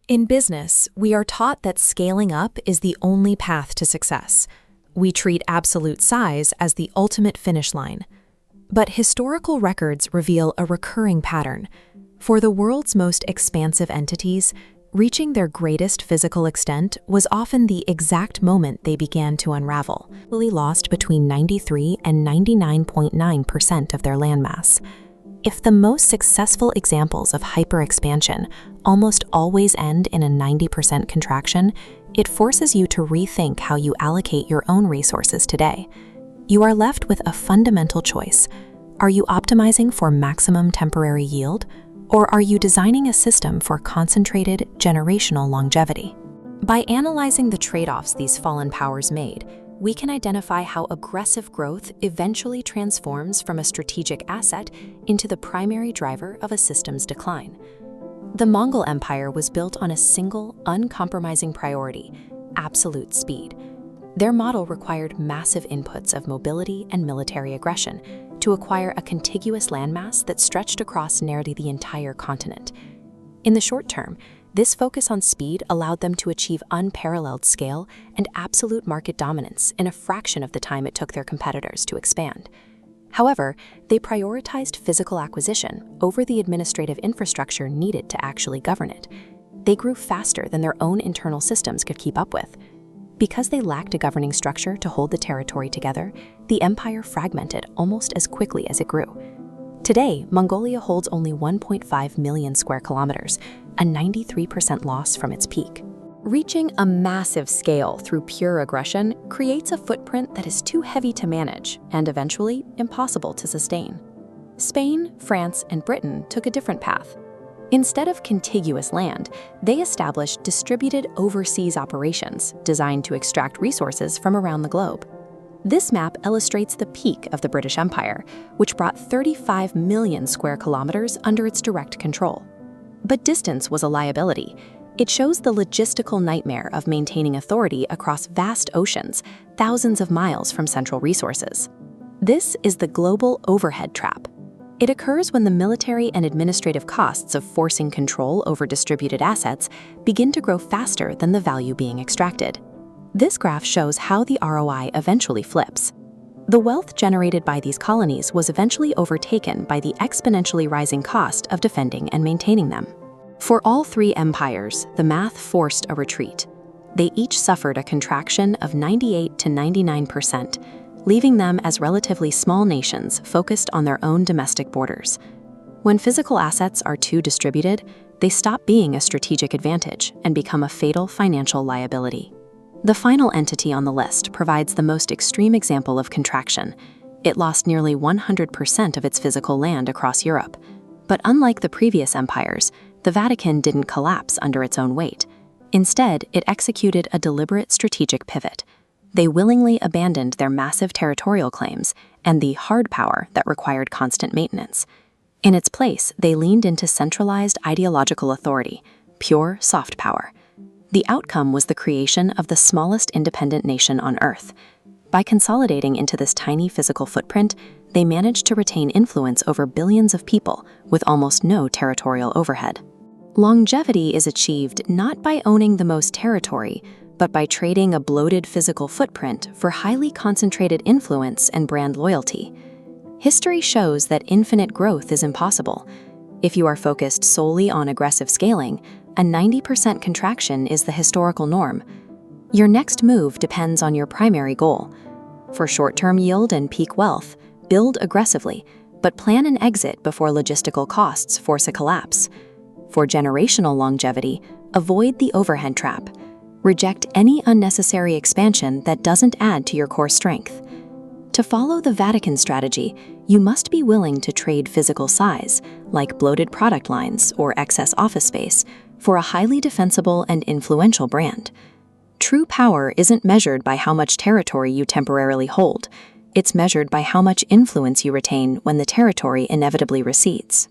In business, we are taught that scaling up is the only path to success. We treat absolute size as the ultimate finish line. But historical records reveal a recurring pattern. For the world's most expansive entities, reaching their greatest physical extent was often the exact moment they began to unravel, really lost between 93 and 99.9% of their landmass. If the most successful examples of hyperexpansion almost always end in a 90% contraction, it forces you to rethink how you allocate your own resources today. You are left with a fundamental choice. Are you optimizing for maximum temporary yield, or are you designing a system for concentrated, generational longevity? By analyzing the trade-offs these fallen powers made, we can identify how aggressive growth eventually transforms from a strategic asset into the primary driver of a system's decline. The Mongol Empire was built on a single, uncompromising priority: absolute speed. Their model required massive inputs of mobility and military aggression to acquire a contiguous landmass that stretched across nearly the entire continent. In the short term, this focus on speed allowed them to achieve unparalleled scale and absolute market dominance in a fraction of the time it took their competitors to expand. However, they prioritized physical acquisition over the administrative infrastructure needed to actually govern it. They grew faster than their own internal systems could keep up with. Because they lacked a governing structure to hold the territory together, the empire fragmented almost as quickly as it grew. Today, Mongolia holds only 1.5 million square kilometers, a 93% loss from its peak. Reaching a massive scale through pure aggression creates a footprint that is too heavy to manage and eventually impossible to sustain. Spain, France, and Britain took a different path. Instead of contiguous land, they established distributed overseas operations designed to extract resources from around the globe. This map illustrates the peak of the British Empire, which brought 35 million square kilometers under its direct control. But distance was a liability. It shows the logistical nightmare of maintaining authority across vast oceans, thousands of miles from central resources. This is the global overhead trap. It occurs when the military and administrative costs of forcing control over distributed assets begin to grow faster than the value being extracted. This graph shows how the ROI eventually flips. The wealth generated by these colonies was eventually overtaken by the exponentially rising cost of defending and maintaining them. For all three empires, the math forced a retreat. They each suffered a contraction of 98 to 99%, leaving them as relatively small nations focused on their own domestic borders. When physical assets are too distributed, they stop being a strategic advantage and become a fatal financial liability. The final entity on the list provides the most extreme example of contraction. It lost nearly 100% of its physical land across Europe. But unlike the previous empires, the Vatican didn't collapse under its own weight. Instead, it executed a deliberate strategic pivot. They willingly abandoned their massive territorial claims and the hard power that required constant maintenance. In its place, they leaned into centralized ideological authority, pure soft power. The outcome was the creation of the smallest independent nation on Earth. By consolidating into this tiny physical footprint, they managed to retain influence over billions of people with almost no territorial overhead. Longevity is achieved not by owning the most territory, but by trading a bloated physical footprint for highly concentrated influence and brand loyalty. History shows that infinite growth is impossible. If you are focused solely on aggressive scaling, a 90% contraction is the historical norm. Your next move depends on your primary goal. For short-term yield and peak wealth, build aggressively, but plan an exit before logistical costs force a collapse. For generational longevity, avoid the overhead trap. Reject any unnecessary expansion that doesn't add to your core strength. To follow the Vatican strategy, you must be willing to trade physical size, like bloated product lines or excess office space, for a highly defensible and influential brand. True power isn't measured by how much territory you temporarily hold. It's measured by how much influence you retain when the territory inevitably recedes.